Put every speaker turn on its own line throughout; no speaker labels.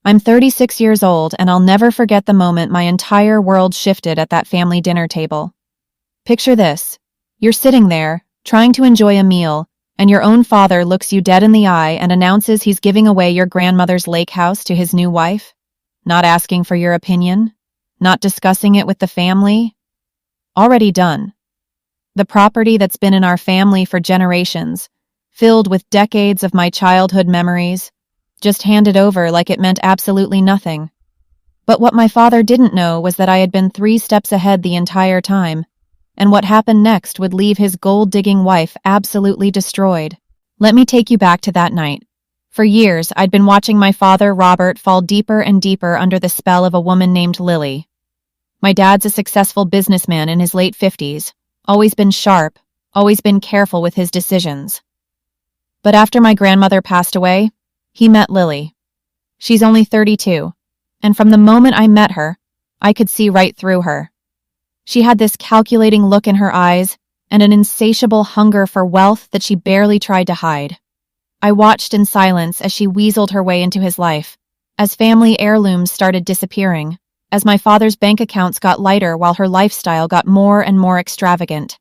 I'm 36 years old, and I'll never forget the moment my entire world shifted at that family dinner table. Picture this. You're sitting there, trying to enjoy a meal, and your own father looks you dead in the eye and announces he's giving away your grandmother's lake house to his new wife, not asking for your opinion, not discussing it with the family. Already done. The property that's been in our family for generations, filled with decades of my childhood memories, just handed over like it meant absolutely nothing. But what my father didn't know was that I had been 3 steps ahead the entire time, and what happened next would leave his gold-digging wife absolutely destroyed. Let me take you back to that night. For years, I'd been watching my father, Robert, fall deeper and deeper under the spell of a woman named Lily. My dad's a successful businessman in his late 50s, always been sharp, always been careful with his decisions. But after my grandmother passed away, he met Lily. She's only 32, and from the moment I met her, I could see right through her. She had this calculating look in her eyes and an insatiable hunger for wealth that she barely tried to hide. I watched in silence as she weaseled her way into his life, as family heirlooms started disappearing, as my father's bank accounts got lighter while her lifestyle got more and more extravagant.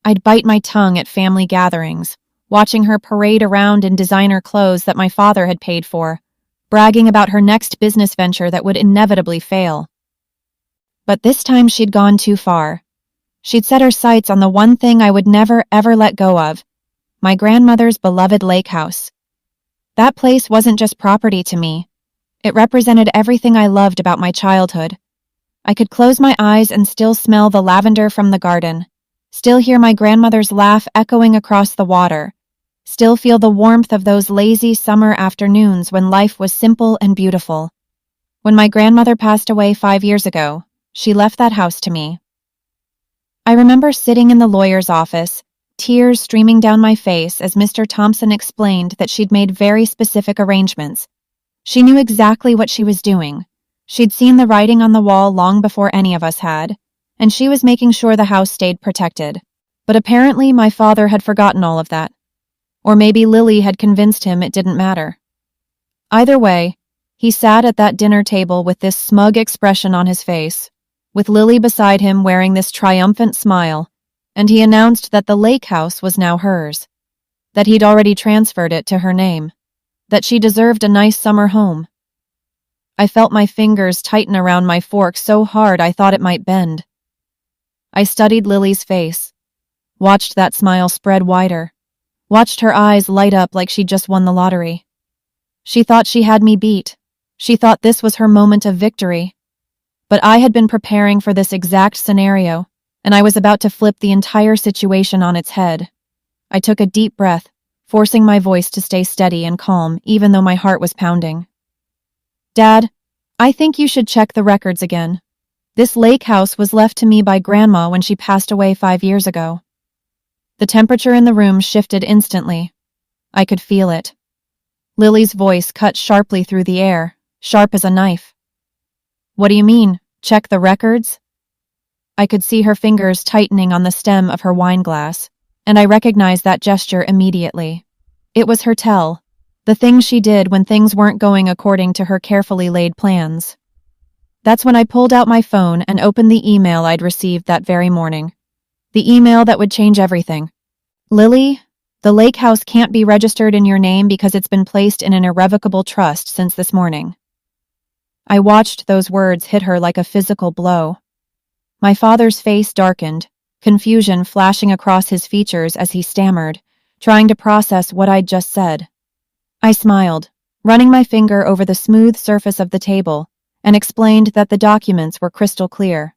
I'd bite my tongue at family gatherings, watching her parade around in designer clothes that my father had paid for, bragging about her next business venture that would inevitably fail. But this time she'd gone too far. She'd set her sights on the one thing I would never, ever let go of, my grandmother's beloved Lakehouse. That place wasn't just property to me. It represented everything I loved about my childhood. I could close my eyes and still smell the lavender from the garden, still hear my grandmother's laugh echoing across the water, still feel the warmth of those lazy summer afternoons when life was simple and beautiful. When my grandmother passed away 5 years ago, she left that house to me. I remember sitting in the lawyer's office, tears streaming down my face as Mr. Thompson explained that she'd made very specific arrangements. She knew exactly what she was doing. She'd seen the writing on the wall long before any of us had, and she was making sure the house stayed protected. But apparently my father had forgotten all of that. Or maybe Lily had convinced him it didn't matter. Either way, he sat at that dinner table with this smug expression on his face, with Lily beside him wearing this triumphant smile, and he announced that the lake house was now hers, that he'd already transferred it to her name, that she deserved a nice summer home. I felt my fingers tighten around my fork so hard I thought it might bend. I studied Lily's face, watched that smile spread wider, watched her eyes light up like she'd just won the lottery. She thought she had me beat. She thought this was her moment of victory. But I had been preparing for this exact scenario, and I was about to flip the entire situation on its head. I took a deep breath, forcing my voice to stay steady and calm even though my heart was pounding. Dad, I think you should check the records again. This lake house was left to me by Grandma when she passed away 5 years ago. The temperature in the room shifted instantly. I could feel it. Lily's voice cut sharply through the air, sharp as a knife. What do you mean, check the records? I could see her fingers tightening on the stem of her wine glass, and I recognized that gesture immediately. It was her tell, the thing she did when things weren't going according to her carefully laid plans. That's when I pulled out my phone and opened the email I'd received that very morning. The email that would change everything. Lily, the lake house can't be registered in your name because it's been placed in an irrevocable trust since this morning. I watched those words hit her like a physical blow. My father's face darkened, confusion flashing across his features as he stammered, trying to process what I'd just said. I smiled, running my finger over the smooth surface of the table, and explained that the documents were crystal clear.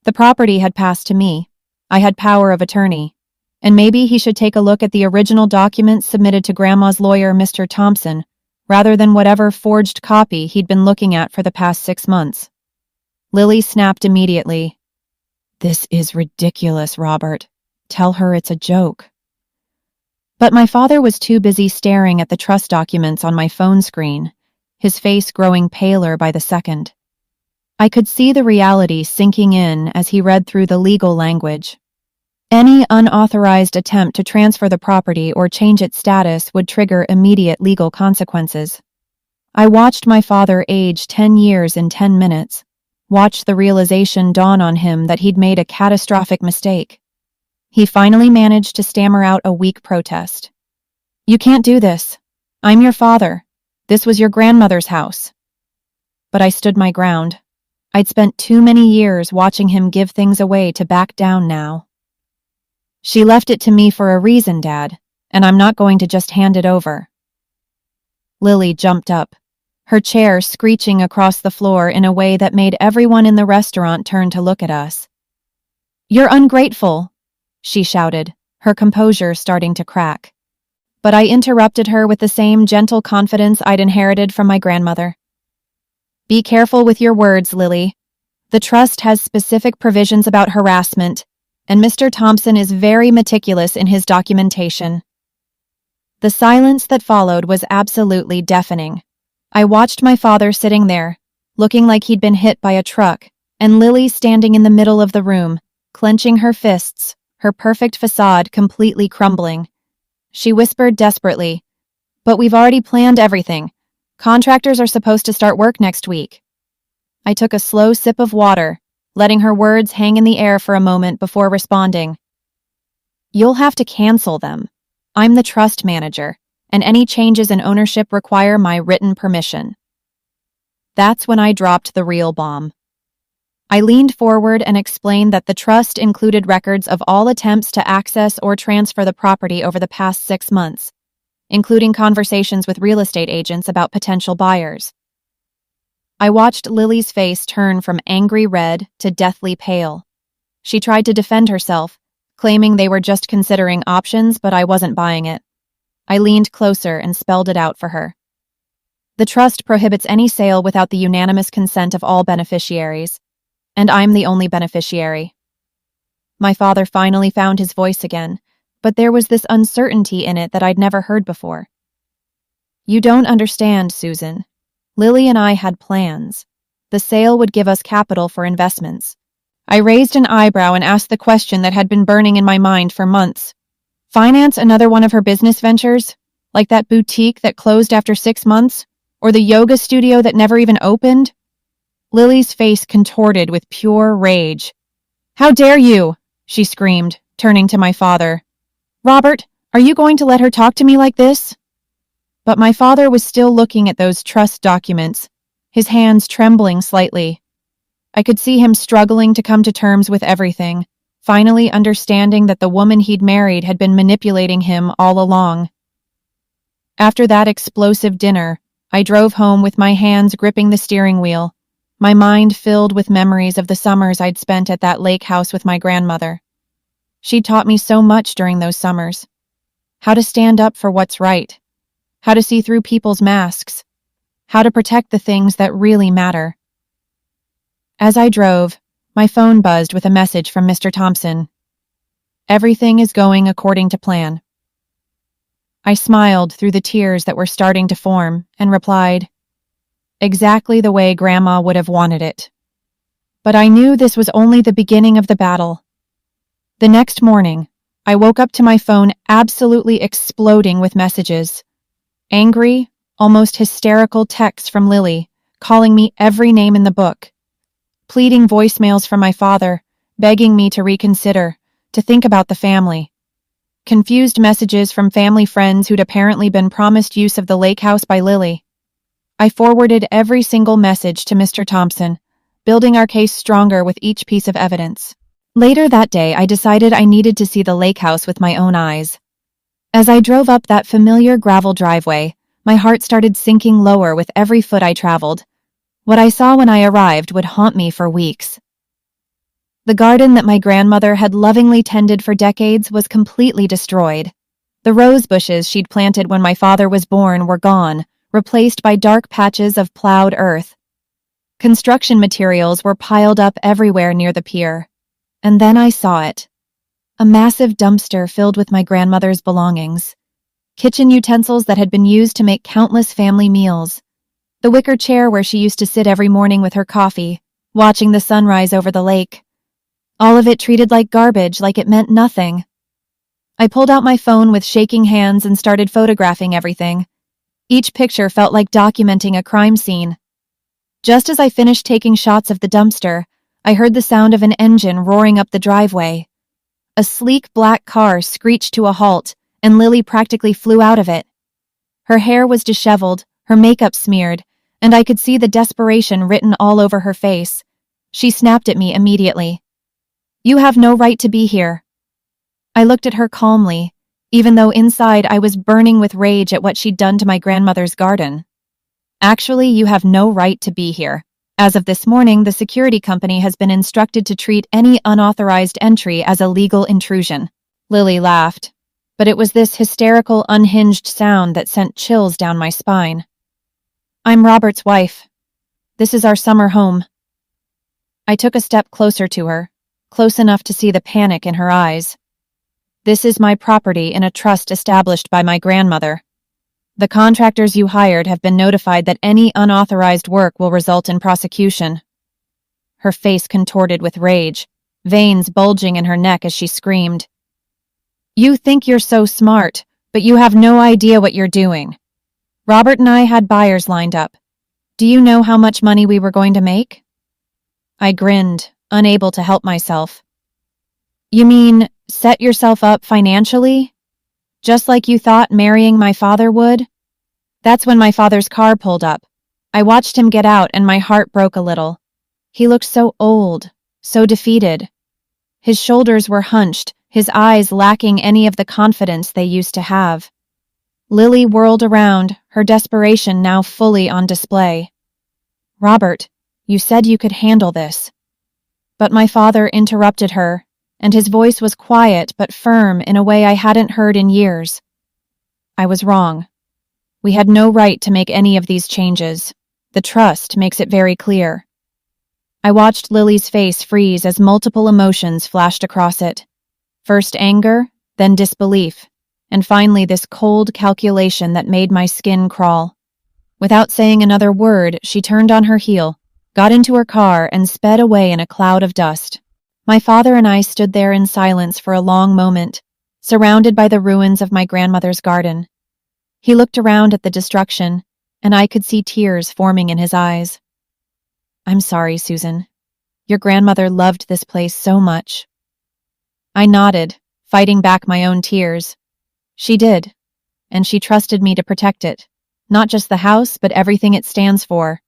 The property had passed to me. I had power of attorney, and maybe he should take a look at the original documents submitted to Grandma's lawyer, Mr. Thompson, rather than whatever forged copy he'd been looking at for the past 6 months. Lily snapped immediately. This is ridiculous, Robert. Tell her it's a joke. But my father was too busy staring at the trust documents on my phone screen, his face growing paler by the second. I could see the reality sinking in as he read through the legal language. Any unauthorized attempt to transfer the property or change its status would trigger immediate legal consequences. I watched my father age 10 years in 10 minutes, watched the realization dawn on him that he'd made a catastrophic mistake. He finally managed to stammer out a weak protest. "You can't do this. I'm your father. This was your grandmother's house." But I stood my ground. I'd spent too many years watching him give things away to back down now. "She left it to me for a reason, Dad, and I'm not going to just hand it over." Lily jumped up, her chair screeching across the floor in a way that made everyone in the restaurant turn to look at us. "You're ungrateful," she shouted, her composure starting to crack. But I interrupted her with the same gentle confidence I'd inherited from my grandmother. "Be careful with your words, Lily. The trust has specific provisions about harassment, and Mr. Thompson is very meticulous in his documentation." The silence that followed was absolutely deafening. I watched my father sitting there, looking like he'd been hit by a truck, and Lily standing in the middle of the room, clenching her fists, her perfect facade completely crumbling. She whispered desperately, "But we've already planned everything. Contractors are supposed to start work next week." I took a slow sip of water, letting her words hang in the air for a moment before responding. "You'll have to cancel them. I'm the trust manager, and any changes in ownership require my written permission." That's when I dropped the real bomb. I leaned forward and explained that the trust included records of all attempts to access or transfer the property over the past 6 months, including conversations with real estate agents about potential buyers. I watched Lily's face turn from angry red to deathly pale. She tried to defend herself, claiming they were just considering options, but I wasn't buying it. I leaned closer and spelled it out for her. "The trust prohibits any sale without the unanimous consent of all beneficiaries, and I'm the only beneficiary." My father finally found his voice again, but there was this uncertainty in it that I'd never heard before. "You don't understand, Susan. Lily and I had plans. The sale would give us capital for investments." I raised an eyebrow and asked the question that had been burning in my mind for months. "Finance another one of her business ventures? Like that boutique that closed after 6 months? Or the yoga studio that never even opened?" Lily's face contorted with pure rage. "How dare you?" she screamed, turning to my father. "Robert, are you going to let her talk to me like this?" But my father was still looking at those trust documents, his hands trembling slightly. I could see him struggling to come to terms with everything, finally understanding that the woman he'd married had been manipulating him all along. After that explosive dinner, I drove home with my hands gripping the steering wheel, my mind filled with memories of the summers I'd spent at that lake house with my grandmother. She'd taught me so much during those summers. How to stand up for what's right. How to see through people's masks. How to protect the things that really matter. As I drove, my phone buzzed with a message from Mr. Thompson. "Everything is going according to plan." I smiled through the tears that were starting to form and replied, "Exactly the way Grandma would have wanted it." But I knew this was only the beginning of the battle. The next morning, I woke up to my phone absolutely exploding with messages. Angry, almost hysterical texts from Lily, calling me every name in the book. Pleading voicemails from my father, begging me to reconsider, to think about the family. Confused messages from family friends who'd apparently been promised use of the Lakehouse by Lily. I forwarded every single message to Mr. Thompson, building our case stronger with each piece of evidence. Later that day, I decided I needed to see the Lakehouse with my own eyes. As I drove up that familiar gravel driveway, my heart started sinking lower with every foot I traveled. What I saw when I arrived would haunt me for weeks. The garden that my grandmother had lovingly tended for decades was completely destroyed. The rose bushes she'd planted when my father was born were gone, replaced by dark patches of plowed earth. Construction materials were piled up everywhere near the pier. And then I saw it. A massive dumpster filled with my grandmother's belongings. Kitchen utensils that had been used to make countless family meals. The wicker chair where she used to sit every morning with her coffee, watching the sunrise over the lake. All of it treated like garbage, like it meant nothing. I pulled out my phone with shaking hands and started photographing everything. Each picture felt like documenting a crime scene. Just as I finished taking shots of the dumpster, I heard the sound of an engine roaring up the driveway. A sleek black car screeched to a halt, and Lily practically flew out of it. Her hair was disheveled, her makeup smeared, and I could see the desperation written all over her face. She snapped at me immediately. "You have no right to be here." I looked at her calmly, even though inside I was burning with rage at what she'd done to my grandmother's garden. "Actually, you have no right to be here. As of this morning, the security company has been instructed to treat any unauthorized entry as a legal intrusion." Lily laughed, but it was this hysterical, unhinged sound that sent chills down my spine. "I'm Robert's wife. This is our summer home." I took a step closer to her, close enough to see the panic in her eyes. "This is my property in a trust established by my grandmother. The contractors you hired have been notified that any unauthorized work will result in prosecution." Her face contorted with rage, veins bulging in her neck as she screamed. "You think you're so smart, but you have no idea what you're doing. Robert and I had buyers lined up. Do you know how much money we were going to make?" I grinned, unable to help myself. "You mean, set yourself up financially? Just like you thought marrying my father would?" That's when my father's car pulled up. I watched him get out and my heart broke a little. He looked so old, so defeated. His shoulders were hunched, his eyes lacking any of the confidence they used to have. Lily whirled around, her desperation now fully on display. "Robert, you said you could handle this." But my father interrupted her, and his voice was quiet but firm in a way I hadn't heard in years. "I was wrong. We had no right to make any of these changes. The trust makes it very clear." I watched Lily's face freeze as multiple emotions flashed across it. First anger, then disbelief, and finally this cold calculation that made my skin crawl. Without saying another word, she turned on her heel, got into her car, and sped away in a cloud of dust. My father and I stood there in silence for a long moment, surrounded by the ruins of my grandmother's garden. He looked around at the destruction, and I could see tears forming in his eyes. "I'm sorry, Susan. Your grandmother loved this place so much." I nodded, fighting back my own tears. She did, and she trusted me to protect it, not just the house, but everything it stands for.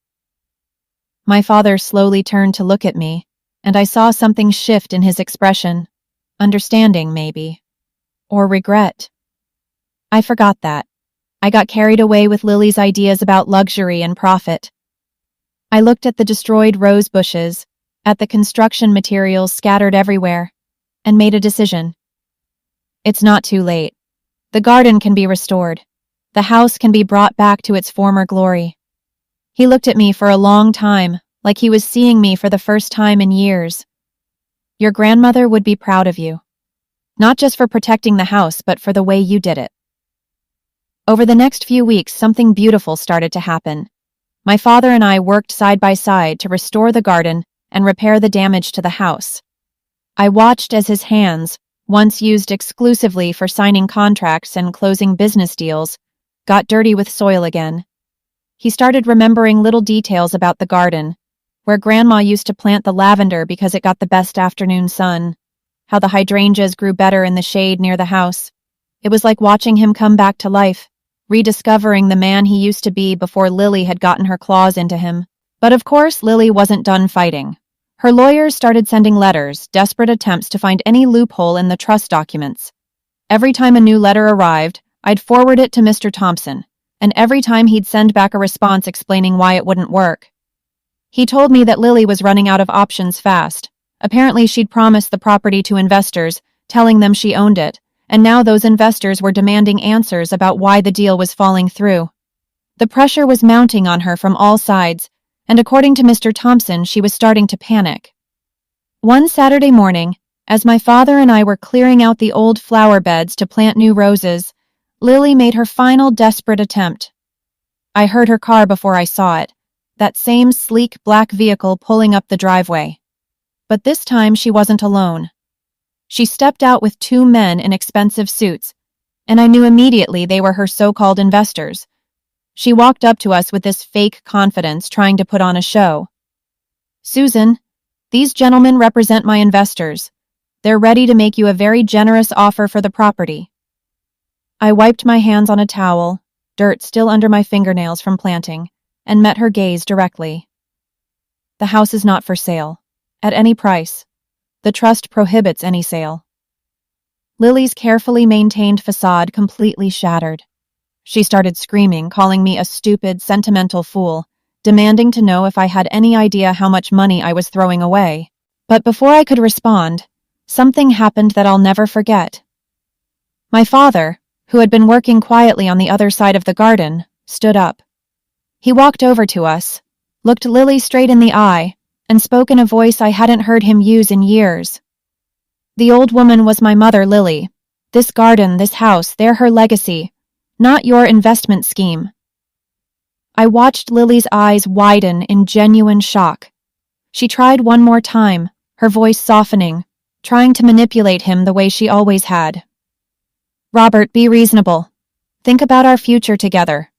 My father slowly turned to look at me, and I saw something shift in his expression. Understanding, maybe. Or regret. I forgot that. I got carried away with Lily's ideas about luxury and profit. I looked at the destroyed rose bushes, at the construction materials scattered everywhere, and made a decision. It's not too late. The garden can be restored. The house can be brought back to its former glory. He looked at me for a long time, like he was seeing me for the first time in years. "Your grandmother would be proud of you. Not just for protecting the house, but for the way you did it." Over the next few weeks, something beautiful started to happen. My father and I worked side by side to restore the garden and repair the damage to the house. I watched as his hands, once used exclusively for signing contracts and closing business deals, got dirty with soil again. He started remembering little details about the garden, where Grandma used to plant the lavender because it got the best afternoon sun, how the hydrangeas grew better in the shade near the house. It was like watching him come back to life, rediscovering the man he used to be before Lily had gotten her claws into him. But of course, Lily wasn't done fighting. Her lawyers started sending letters, desperate attempts to find any loophole in the trust documents. Every time a new letter arrived, I'd forward it to Mr. Thompson, and every time he'd send back a response explaining why it wouldn't work. He told me that Lily was running out of options fast. Apparently, she'd promised the property to investors, telling them she owned it, and now those investors were demanding answers about why the deal was falling through. The pressure was mounting on her from all sides, and according to Mr. Thompson, she was starting to panic. One Saturday morning, as my father and I were clearing out the old flower beds to plant new roses, Lily made her final desperate attempt. I heard her car before I saw it, that same sleek black vehicle pulling up the driveway. But this time she wasn't alone. She stepped out with two men in expensive suits, and I knew immediately they were her so-called investors. She walked up to us with this fake confidence, trying to put on a show. "Susan, these gentlemen represent my investors. They're ready to make you a very generous offer for the property." I wiped my hands on a towel, dirt still under my fingernails from planting, and met her gaze directly. "The house is not for sale. At any price. The trust prohibits any sale." Lily's carefully maintained facade completely shattered. She started screaming, calling me a stupid, sentimental fool, demanding to know if I had any idea how much money I was throwing away. But before I could respond, something happened that I'll never forget. My father, who had been working quietly on the other side of the garden, stood up. He walked over to us, looked Lily straight in the eye, and spoke in a voice I hadn't heard him use in years. "The old woman was my mother, Lily. This garden, this house, they're her legacy, not your investment scheme." I watched Lily's eyes widen in genuine shock. She tried one more time, her voice softening, trying to manipulate him the way she always had. "Robert, be reasonable. Think about our future together."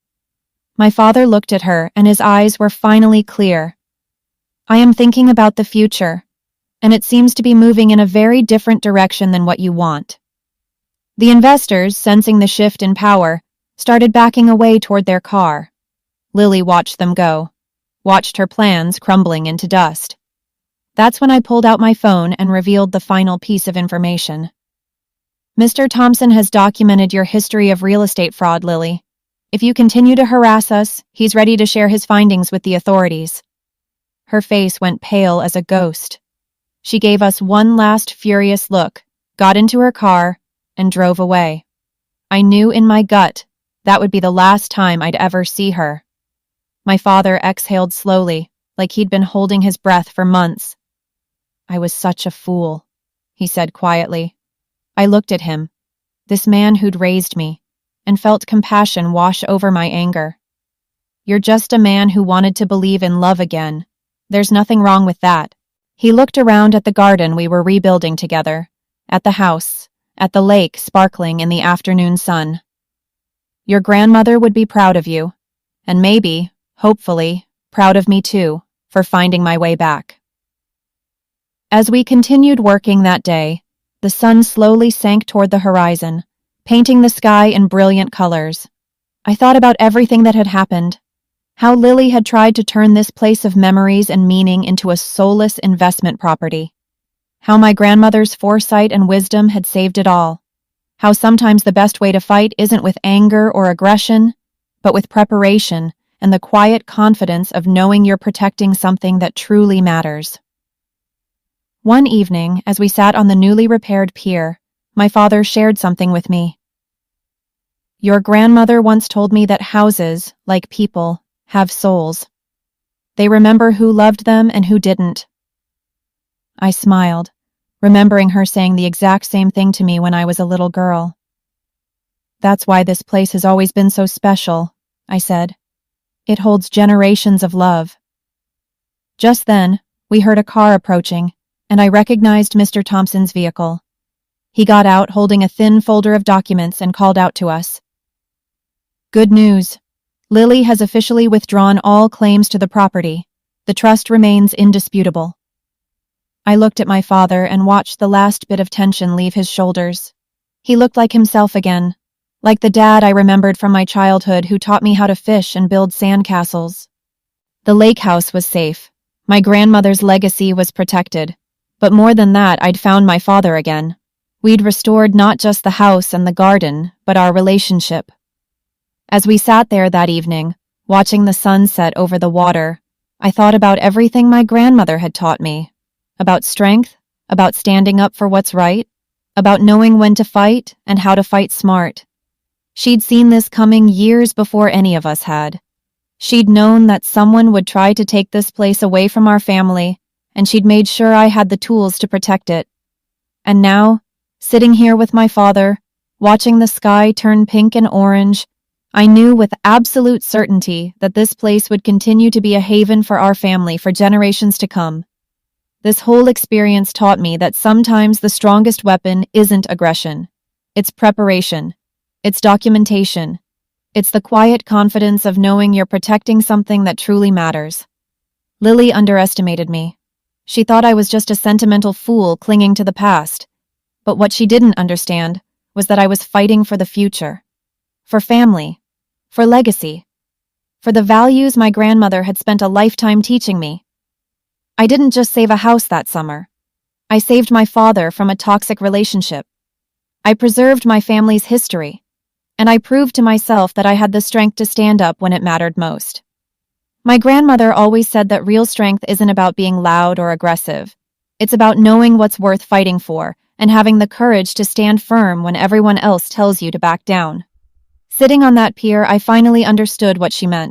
My father looked at her, and his eyes were finally clear. "I am thinking about the future, and it seems to be moving in a very different direction than what you want." The investors, sensing the shift in power, started backing away toward their car. Lily watched them go, watched her plans crumbling into dust. That's when I pulled out my phone and revealed the final piece of information. "Mr. Thompson has documented your history of real estate fraud, Lily. If you continue to harass us, he's ready to share his findings with the authorities." Her face went pale as a ghost. She gave us one last furious look, got into her car, and drove away. I knew in my gut that would be the last time I'd ever see her. My father exhaled slowly, like he'd been holding his breath for months. "I was such a fool," he said quietly. I looked at him, this man who'd raised me, and felt compassion wash over my anger. "You're just a man who wanted to believe in love again. There's nothing wrong with that." He looked around at the garden we were rebuilding together, at the house, at the lake sparkling in the afternoon sun. "Your grandmother would be proud of you, and maybe, hopefully, proud of me too, for finding my way back." As we continued working that day, the sun slowly sank toward the horizon, painting the sky in brilliant colors. I thought about everything that had happened, how Lily had tried to turn this place of memories and meaning into a soulless investment property, how my grandmother's foresight and wisdom had saved it all, how sometimes the best way to fight isn't with anger or aggression, but with preparation and the quiet confidence of knowing you're protecting something that truly matters. One evening, as we sat on the newly repaired pier, my father shared something with me. "Your grandmother once told me that houses, like people, have souls. They remember who loved them and who didn't." I smiled, remembering her saying the exact same thing to me when I was a little girl. "That's why this place has always been so special," I said. "It holds generations of love." Just then, we heard a car approaching, and I recognized Mr. Thompson's vehicle. He got out holding a thin folder of documents and called out to us. "Good news. Lily has officially withdrawn all claims to the property. The trust remains indisputable." I looked at my father and watched the last bit of tension leave his shoulders. He looked like himself again, like the dad I remembered from my childhood who taught me how to fish and build sandcastles. The Lakehouse was safe. My grandmother's legacy was protected. But more than that, I'd found my father again. We'd restored not just the house and the garden, but our relationship. As we sat there that evening, watching the sunset over the water, I thought about everything my grandmother had taught me. About strength, about standing up for what's right, about knowing when to fight and how to fight smart. She'd seen this coming years before any of us had. She'd known that someone would try to take this place away from our family, and she'd made sure I had the tools to protect it. And now, sitting here with my father, watching the sky turn pink and orange, I knew with absolute certainty that this place would continue to be a haven for our family for generations to come. This whole experience taught me that sometimes the strongest weapon isn't aggression. It's preparation. It's documentation. It's the quiet confidence of knowing you're protecting something that truly matters. Lily underestimated me. She thought I was just a sentimental fool clinging to the past. But what she didn't understand was that I was fighting for the future. For family. For legacy. For the values my grandmother had spent a lifetime teaching me. I didn't just save a house that summer. I saved my father from a toxic relationship. I preserved my family's history. And I proved to myself that I had the strength to stand up when it mattered most. My grandmother always said that real strength isn't about being loud or aggressive. It's about knowing what's worth fighting for and having the courage to stand firm when everyone else tells you to back down. Sitting on that pier, I finally understood what she meant.